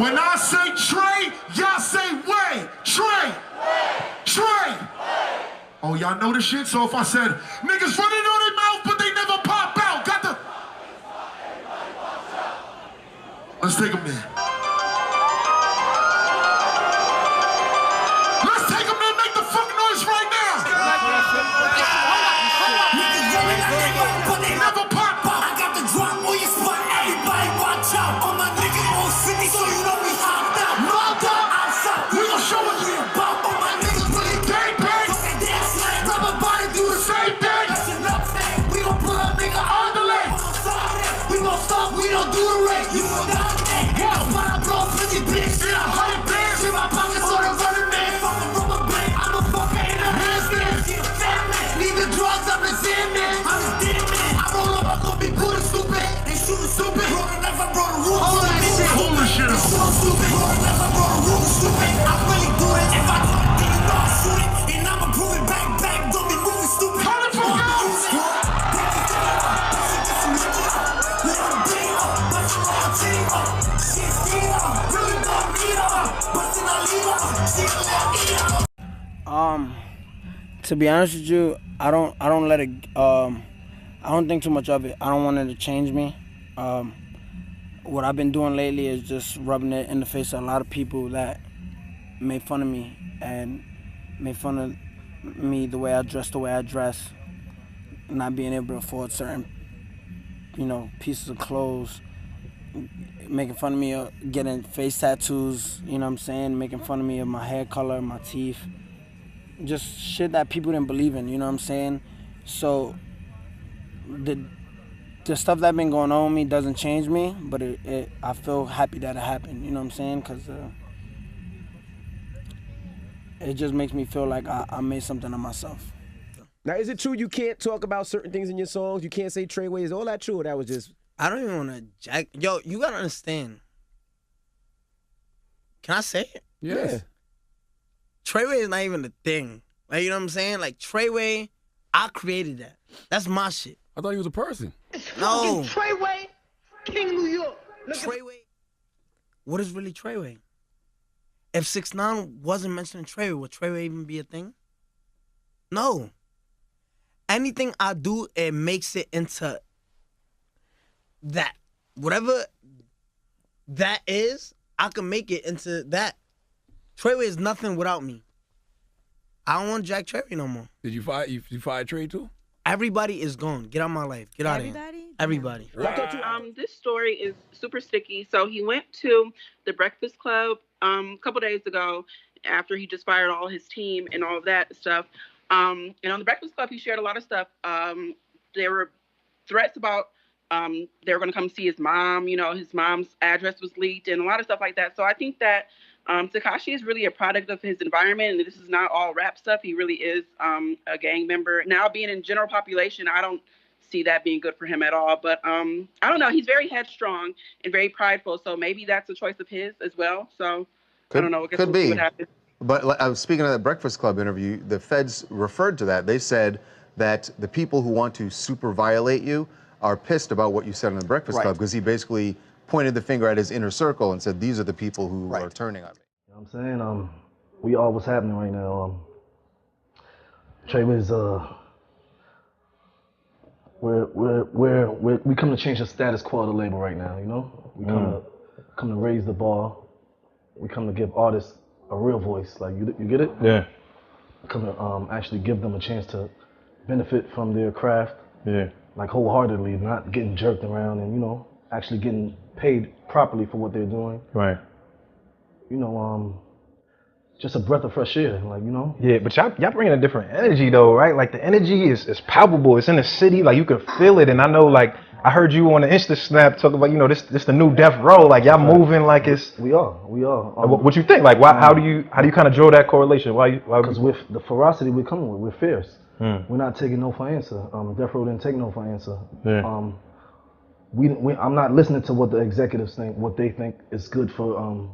When I say Tray, y'all say way. Tray. Tray. Oh, y'all know the shit? So if I said, niggas running on their mouth, but they never pop out. Got the... Let's take them there. Let's take them there. Make the fuck noise right now. Niggas running on their mouth, but they never pop out. I got the drop on your spot. Everybody watch out. All my niggas on 50, so you know we hopped out. Mobbed out. Outside. We gon' show what we about. All my niggas really gang bang. Fucking dance like rubber body do the same thing. Listen up, man. We gon' pull a nigga on the leg. We gon' stop. We don't do the race. You will not. When I blow 50 bricks, in 100 bands in my pockets on a running man. Fuck a rubber band, I'm a fucker in a handstand. Fat man, need the drugs up in Sand man. I'm a dead man. I roll up, I'm gonna be putting stupid. They shooting stupid. Brought a knife, I brought a rule. Hold that shit. Hold this shit up. They shooting stupid. Brought a knife, I brought a rule. Stupid. I really do it. If I do it, then you know I shoot it. And I'ma prove it back. Don't be moving stupid. How the fuck out? To be honest with you, I don't let it. I don't think too much of it. I don't want it to change me. What I've been doing lately is just rubbing it in the face of a lot of people that made fun of me and made fun of me the way I dress, not being able to afford certain, pieces of clothes, making fun of me of getting face tattoos, you know what I'm saying, making fun of me of my hair color, my teeth, just shit that people didn't believe in, you know what I'm saying? So the stuff that been going on with me doesn't change me, but I feel happy that it happened, you know what I'm saying? Because it just makes me feel like I made something of myself. Now, is it true you can't talk about certain things in your songs? You can't say Tray Way? Is all that true, or that was just... I don't even want to jack... Yo, you got to understand. Can I say it? Yes. Yeah. Tray Way is not even a thing. Like, you know what I'm saying? Like, Tray Way, I created that. That's my shit. I thought he was a person. No. Tray Way, King New York. Tray Way. What is really Tray Way? If 6ix9ine wasn't mentioning Tray Way, would Tray Way even be a thing? No. Anything I do, it makes it into that. Whatever that is, I can make it into that. Tray Way is nothing without me. I don't want Jack Tray Way no more. Did you fire Tray too? Everybody is gone. Get out of my life. Get out of here. Everybody? This story is super sticky. So he went to the Breakfast Club a couple days ago after he just fired all his team and all of that stuff. And on the Breakfast Club, he shared a lot of stuff. There were threats about they were going to come see his mom. His mom's address was leaked and a lot of stuff like that. So I think that Tekashi is really a product of his environment, and this is not all rap stuff. He really is a gang member. Now, being in general population, I don't see that being good for him at all. But I don't know. He's very headstrong and very prideful, so maybe that's a choice of his as well. So I don't know. I guess Could we'll see be. what happens. But speaking of that Breakfast Club interview, the feds referred to that. They said that the people who want to super violate you are pissed about what you said on the Breakfast Club, because he basically pointed the finger at his inner circle and said, these are the people who are turning on me. You know what I'm saying? We all what's happening right now. Tray Way's we come to change the status quo of the label right now, We come to raise the bar. We come to give artists a real voice. Like, you get it? Yeah. Come to actually give them a chance to benefit from their craft. Yeah. Like, wholeheartedly, not getting jerked around and, actually getting paid properly for what they're doing. Right. Just a breath of fresh air, Yeah, but y'all bringing a different energy though, right? Like, the energy is palpable. It's in the city, like, you can feel it. And I know, like, I heard you on the Insta Snap talk about, this the new Death Row. Like, y'all moving like it's. We are. What you think? Like, why? How do you kind of draw that correlation? Why? Because with the ferocity we're coming with, we're fierce. We're not taking no for answer. Death Row didn't take no for answer. Yeah. I'm not listening to what the executives think, what they think is good for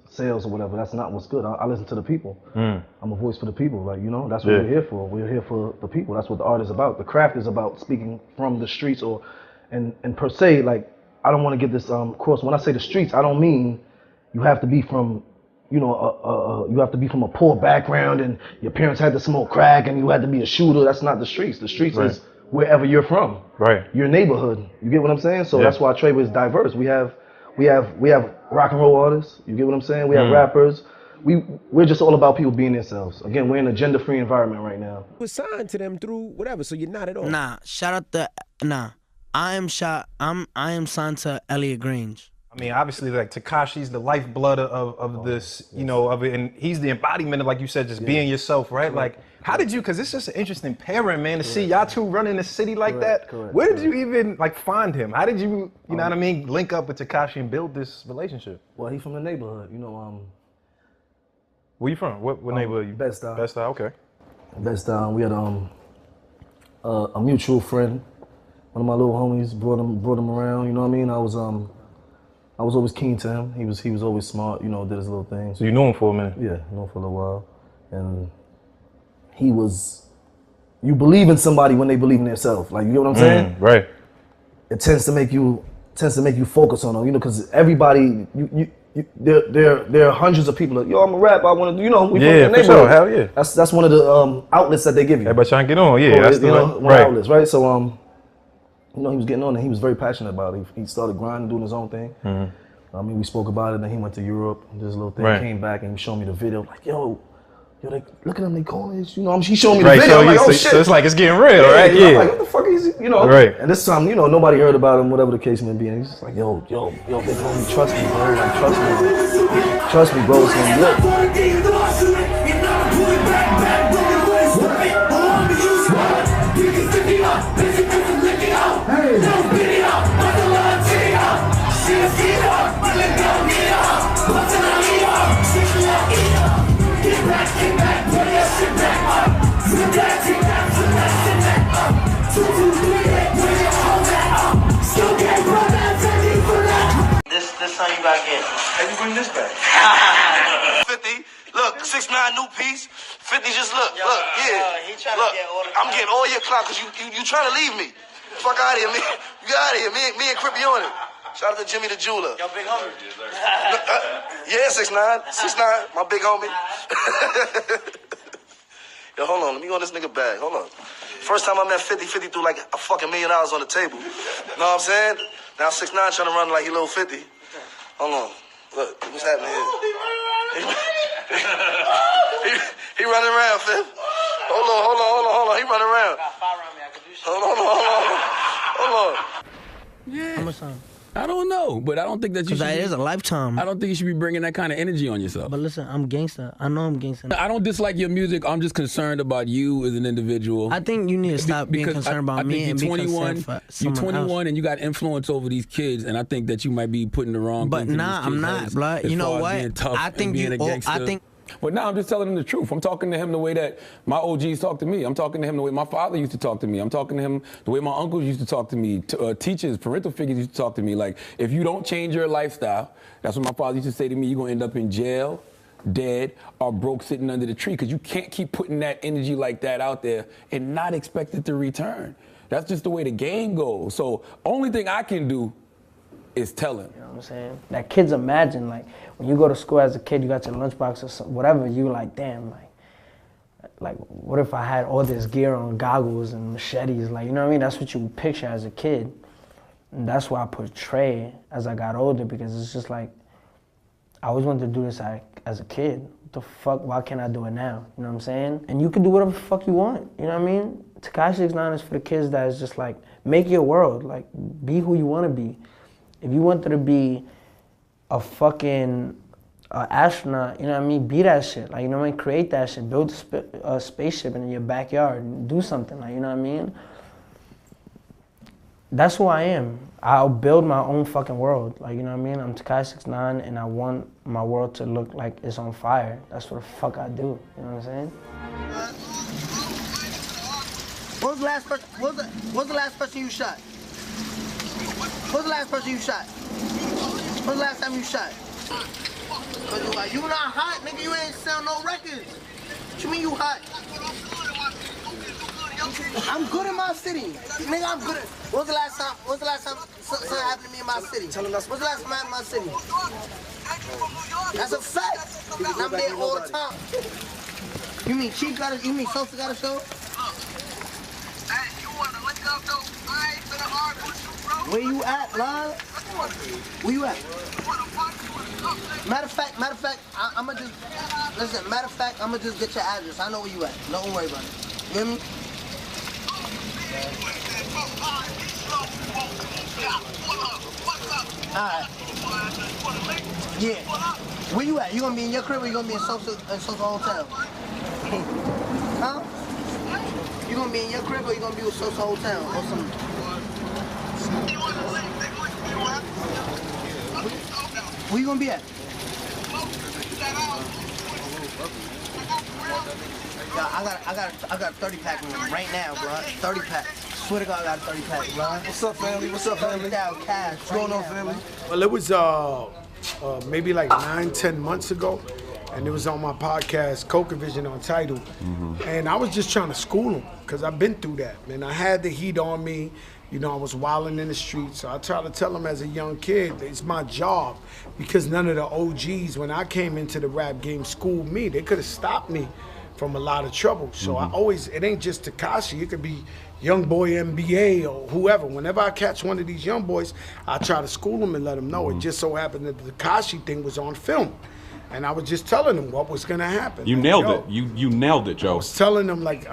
sales or whatever. That's not what's good. I listen to the people. I'm a voice for the people. That's what we're here for. We're here for the people. That's what the art is about. The craft is about speaking from the streets, and per se, like, I don't want to get this cross. When I say the streets, I don't mean you have to be from, you know, you have to be from a poor background and your parents had to smoke crack and you had to be a shooter. That's not the streets. The streets is wherever you're from. Right. Your neighborhood. You get what I'm saying? So that's why Tray Way is diverse. We have rock and roll artists. You get what I'm saying? We have rappers. We're just all about people being themselves. Again, we're in a gender-free environment right now. We're signed to them through whatever, so you're not at all. Nah, shout out the I am signed to Elliot Grange. I mean, obviously, like Tekashi's the lifeblood of this, you know, of it, and he's the embodiment of, like you said, just being yourself, right? Like, how did you? Because it's just an interesting pairing, man, to see y'all two running the city like that. Where did you even like find him? How did you, you know what I mean, link up with Tekashi and build this relationship? Well, he's from the neighborhood, you know. Where you from? What neighborhood? You? Bed-Stuy. Bed-Stuy, okay. Bed-Stuy. We had a mutual friend. One of my little homies brought him around. You know what I mean? I was always keen to him. He was always smart. You know, did his little thing. So you knew him for a minute? Yeah, knew him for a little while. And he was. You believe in somebody when they believe in themselves. Like, you get what I'm saying? Right. It tends to make you focus on them. You know, because everybody there are hundreds of people that, yo, I'm a rap, I want to, you know, we from the neighborhood. Sure, hell yeah. That's one of the outlets that they give you. Everybody trying to get on, yeah. That's the one outlets, right? So you know, he was getting on and he was very passionate about it. He started grinding, doing his own thing. I mean, we spoke about it, and then he went to Europe, and this little thing, came back and he showed me the video, like, yo, they, look at them, they calling this, you know, he showed me the video, so I'm like, oh shit. So it's like, it's getting real, right? Yeah. I'm like, what the fuck is he, you know? Right. And this time, you know, nobody heard about him, whatever the case may be, and he's just like, yo, big homie, trust me, bro, like, trust me, bro, it's gonna be lit. This time you gotta get. How you bring this back? 50, look, 6IX9 new piece. 50 just look, He trying look. to get all the I'm getting all your clout because you trying to leave me. Fuck out of here, man. You get out of here. Me and Crippy on it. Shout out to Jimmy the Jeweler. Yo, big homie. Yeah, 6IX9. 6IX9, my big homie. Yo, hold on. Let me go on this nigga bag. Hold on. First time I met 50 threw like a fucking $1 million on the table. Know what I'm saying? Now 6IX9 trying to run like he little 50. Hold on. Look, what's happening here? He running around, Fifth. Hold on. He running around. Hold on. Yeah. How much time? I don't know, but I don't think that you should. Because it is a lifetime. I don't think you should be bringing that kind of energy on yourself. But listen, I'm gangster. I know I'm gangster. I don't dislike your music. I'm just concerned about you as an individual. I think you need to stop being concerned about me and be concerned for You're someone 21 else. and you got influence over these kids, and I think that you might be putting the wrong. But things in nah, these I'm kids' not, heads blood. as You know far as what? being tough I and think being you. a gangster. I think. But now I'm just telling him the truth. I'm talking to him the way that my OGs talk to me. I'm talking to him the way my father used to talk to me. I'm talking to him the way my uncles used to talk to me. Teachers, parental figures used to talk to me. Like, if you don't change your lifestyle, that's what my father used to say to me, you're going to end up in jail, dead, or broke sitting under the tree, because you can't keep putting that energy like that out there and not expect it to return. That's just the way the game goes. So only thing I can do is tell him. You know what I'm saying? That kids imagine, like, when you go to school as a kid, you got your lunchbox or something, whatever, you like, damn, like, what if I had all this gear on, goggles and machetes, like, you know what I mean? That's what you would picture as a kid. And that's why I put Tray as I got older, because it's just like, I always wanted to do this as a kid. What the fuck, why can't I do it now? You know what I'm saying? And you can do whatever the fuck you want, you know what I mean? Tekashi 6IX9INE is for the kids that is just like, make your world, like, be who you want to be. If you wanted to be a fucking astronaut, you know what I mean? Be that shit, like, you know what I mean? Create that shit, build a spaceship in your backyard and do something, like, you know what I mean? That's who I am. I'll build my own fucking world, like, you know what I mean? I'm Tekashi 6IX9INE and I want my world to look like it's on fire. That's what the fuck I do, you know what I'm saying? What was the last person? What was the last person you shot? What was the last person you shot? When was the last time you shot? Cause you like, you not hot, nigga, you ain't sell no records. What you mean you hot? I'm good in my city. Nigga, I'm good at, when was the last time something happened to me in my city? What's the last time I happened in my city? That's a fact. Because I'm there all the time. You mean Chief got a, you mean Sosa got a show? Hey, you want to link up though? I ain't been hard with you, bro. Where you at, love? Where you at? Matter of fact, I'ma just, listen, matter of fact, I'ma just get your address. I know where you at. Don't worry about it. You hear me? Alright. Yeah. Where you at? You gonna be in your crib or you gonna be in Sosa Hotel? Huh? You gonna be in your crib or you gonna be with Sosa Hotel or something? Where you gonna be at? Yeah, I got a 30 pack right now, bro. 30 pack. Swear to God, I got a 30 pack, bro. What's up, family? What's up, family? Cash. What's going on, family? Well, it was maybe like 9-10 months ago, and it was on my podcast, Coca Vision on Tidal. And I was just trying to school him, because I've been through that, man. I had the heat on me. You know, I was wilding in the streets. So I try to tell him as a young kid, it's my job, because none of the OGs, when I came into the rap game, schooled me. They could have stopped me from a lot of trouble. So I always, it ain't just Tekashi, it could be Young Boy MBA or whoever. Whenever I catch one of these young boys, I try to school them and let them know. It just so happened that the Tekashi thing was on film. And I was just telling them what was gonna happen. You nailed it. You nailed it, Joe. I was telling them, like,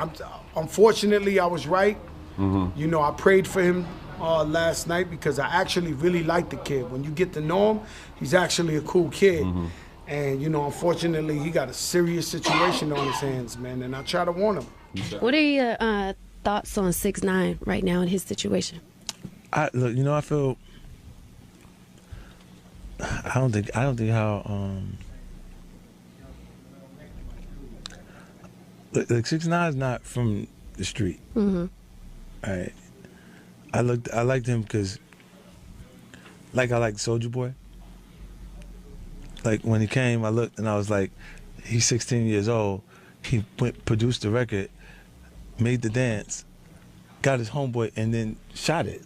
unfortunately, I was right. You know, I prayed for him last night because I actually really like the kid. When you get to know him, he's actually a cool kid. And, you know, unfortunately, he got a serious situation on his hands, man, and I try to warn him. What are your thoughts on 6ix9ine right now in his situation? Look, you know, I feel, I don't think how, look, 6ix9ine is not from the street. Right. I liked him because, like, I liked Soulja Boy. Like, when he came, I looked and I was like, he's 16 years old. He produced the record, made the dance, got his homeboy, and then shot it.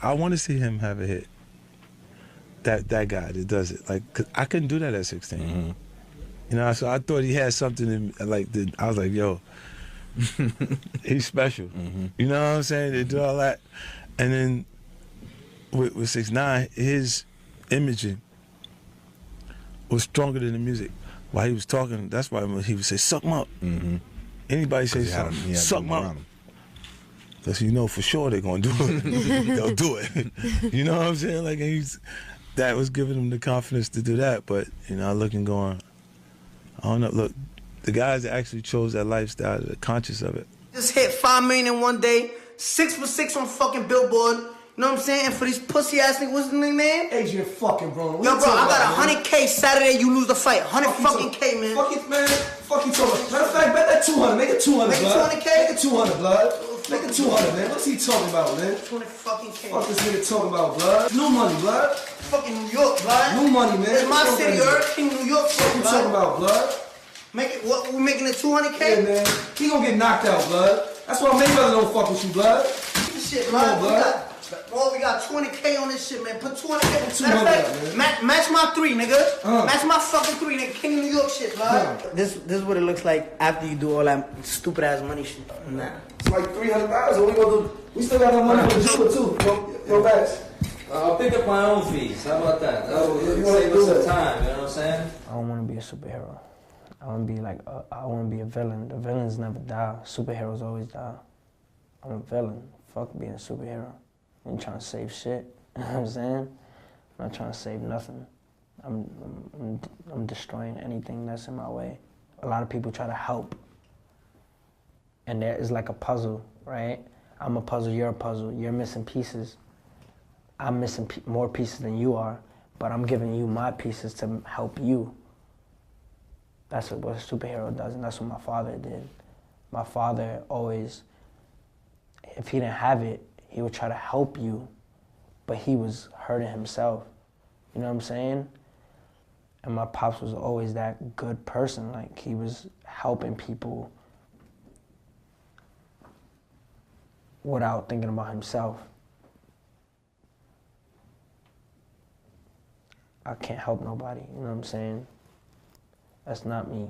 I want to see him have a hit. That guy that does it. Like, 'cause I couldn't do that at 16. You know, so I thought he had something in, like, I was like, yo, he's special. You know what I'm saying? They do all that. And then with 6ix9ine, his imaging was stronger than the music. While he was talking, that's why he would say, suck him up. Anybody say something, suck him up. Because you know for sure they're going to do it. They'll do it. You know what I'm saying? Like, that was giving him the confidence to do that. But, you know, I look and going, I don't know. Look, the guys that actually chose that lifestyle, they're conscious of it. Just hit 5 million in one day, 6 for 6 on fucking Billboard. You know what I'm saying? And for these pussy ass niggas, what's his name, man? Adrian fucking Broner. Yo, bro, I got 100K Saturday, you lose the fight. 100 fucking K, man. Fuck it, man. Fuck you talking. Matter of fact, bet that 200. Make it 200, Make it blood. 200K? Make it 200, blood. Make it 200, man. What's he talking about, man? 20 fucking K. Fuck this nigga talking about, blood. New money, blood. Fucking New York, blood. New money, man. It's my city, Earth King, New York, shit, What you blood. talking about, blood? Make it, what, we making it 200K? Yeah, man. He gonna get knocked out, blood. That's why Mayweather don't fuck with you, blood. This shit, Come on, blood. blood. We got 20K on this shit, man. Put 200K. 200, Match my 3, nigga. Match my fucking 3, nigga. King of New York shit, blood. This is what it looks like after you do all that stupid ass money shit. Nah. It's like $300. What we gonna do? We still got no money for the super too. Yo, Bash. I'll pick up my own fees. How about that? That'll save us some time, you know what I'm saying? I don't want to be a superhero. I want to be like, I want to be a villain. The villains never die. Superheroes always die. I'm a villain. Fuck being a superhero. I ain't trying to save shit. You know what I'm saying? I'm not trying to save nothing. I'm destroying anything that's in my way. A lot of people try to help. And there is like a puzzle, right? I'm a puzzle, you're a puzzle. You're missing pieces. I'm missing more pieces than you are, but I'm giving you my pieces to help you. That's what a superhero does, and that's what my father did. My father always, if he didn't have it, he would try to help you, but he was hurting himself. You know what I'm saying? And my pops was always that good person. Like, he was helping people without thinking about himself. I can't help nobody, you know what I'm saying? That's not me.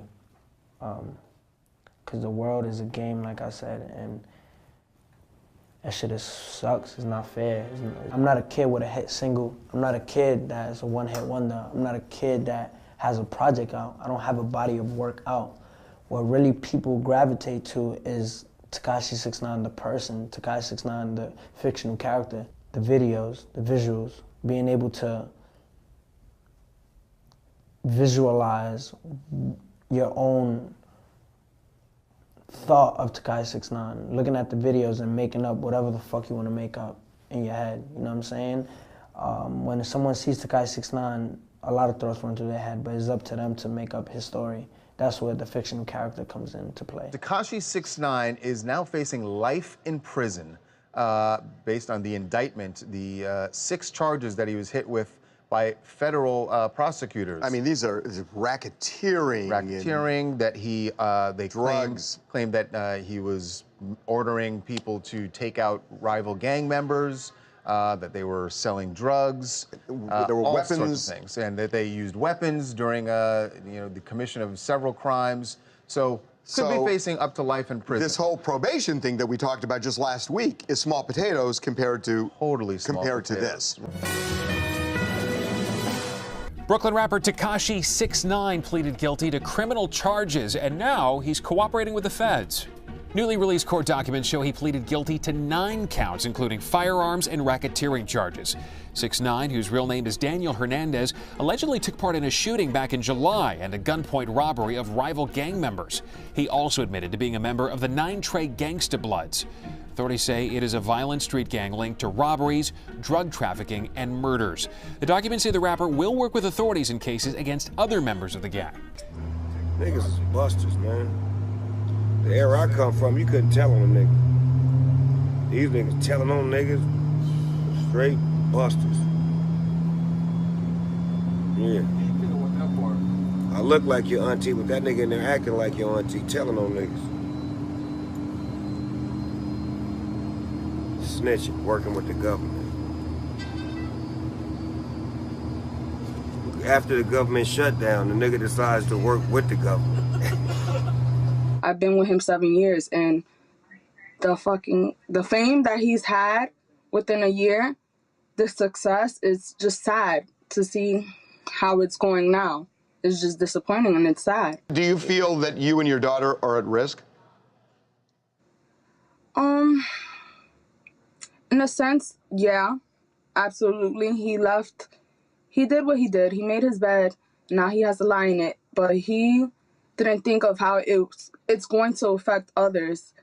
Because the world is a game, like I said, and that shit sucks, it's not fair. I'm not a kid with a hit single. I'm not a kid that's a one-hit wonder. I'm not a kid that has a project out. I don't have a body of work out. What really people gravitate to is Tekashi 6IX9INE, the person, Tekashi 6IX9INE, the fictional character, the videos, the visuals, being able to visualize your own thought of Tekashi 6IX9INE, looking at the videos and making up whatever the fuck you want to make up in your head, you know what I'm saying? When someone sees Tekashi 6IX9INE, a lot of thoughts run through their head, but it's up to them to make up his story. That's where the fictional character comes into play. Tekashi 6IX9INE is now facing life in prison based on the indictment, the 6 charges that he was hit with by federal prosecutors. I mean, these are racketeering. Racketeering, that he, they claim that he was ordering people to take out rival gang members, that they were selling drugs, there were all weapons, sorts of things, and that they used weapons during, the commission of several crimes. So could be facing up to life in prison. This whole probation thing that we talked about just last week is small potatoes compared to to this. Brooklyn rapper Tekashi 6IX9INE pleaded guilty to criminal charges, and now he's cooperating with the feds. Newly released court documents show he pleaded guilty to 9 counts, including firearms and racketeering charges. 6IX9INE, whose real name is Daniel Hernandez, allegedly took part in a shooting back in July and a gunpoint robbery of rival gang members. He also admitted to being a member of the Tray Way Gangsta Bloods. Authorities say it is a violent street gang linked to robberies, drug trafficking, and murders. The documents say the rapper will work with authorities in cases against other members of the gang. Niggas is busters, man. The era I come from, you couldn't tell on a nigga. These niggas telling on niggas, straight busters. Yeah. I look like your auntie, but that nigga in there acting like your auntie, telling on niggas. Snitching, working with the government. After the government shut down, the nigga decides to work with the government. I've been with him 7 years, and the fame that he's had within a year, the success is just sad to see how it's going now. It's just disappointing and it's sad. Do you feel that you and your daughter are at risk? In a sense, yeah, absolutely. He did what he did. He made his bed, now he has to lie in it, but he didn't think of how it's going to affect others.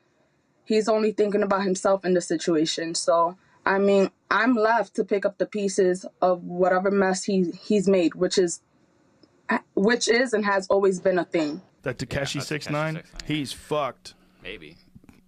He's only thinking about himself in the situation. So, I mean, I'm left to pick up the pieces of whatever mess he's made, which is and has always been a thing. That Tekashi 6IX9INE, he's fucked. Maybe.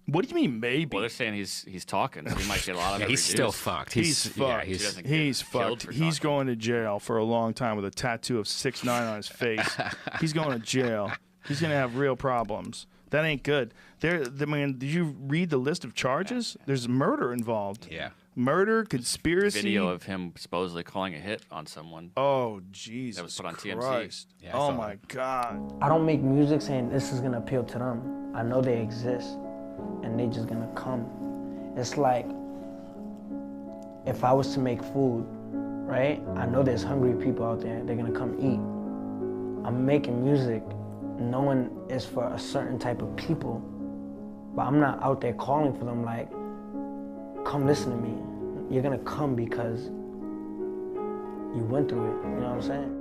What do you mean maybe? Well, they're saying he's talking. So he might get a lot of it. He's still fucked. He's fucked. He's fucked. He's going to jail for a long time with a tattoo of 6IX9INE on his face. He's going to jail. He's going to have real problems. That ain't good. Did you read the list of charges? There's murder involved. Yeah. Murder, conspiracy. Video of him supposedly calling a hit on someone. Oh, Jesus That was put on Christ. TMZ. Oh, my God. I don't make music saying this is gonna appeal to them. I know they exist, and they just gonna come. It's like, if I was to make food, right? I know there's hungry people out there, they're gonna come eat. I'm making music knowing it's for a certain type of people, but I'm not out there calling for them like, come listen to me. You're gonna come because you went through it, you know what I'm saying?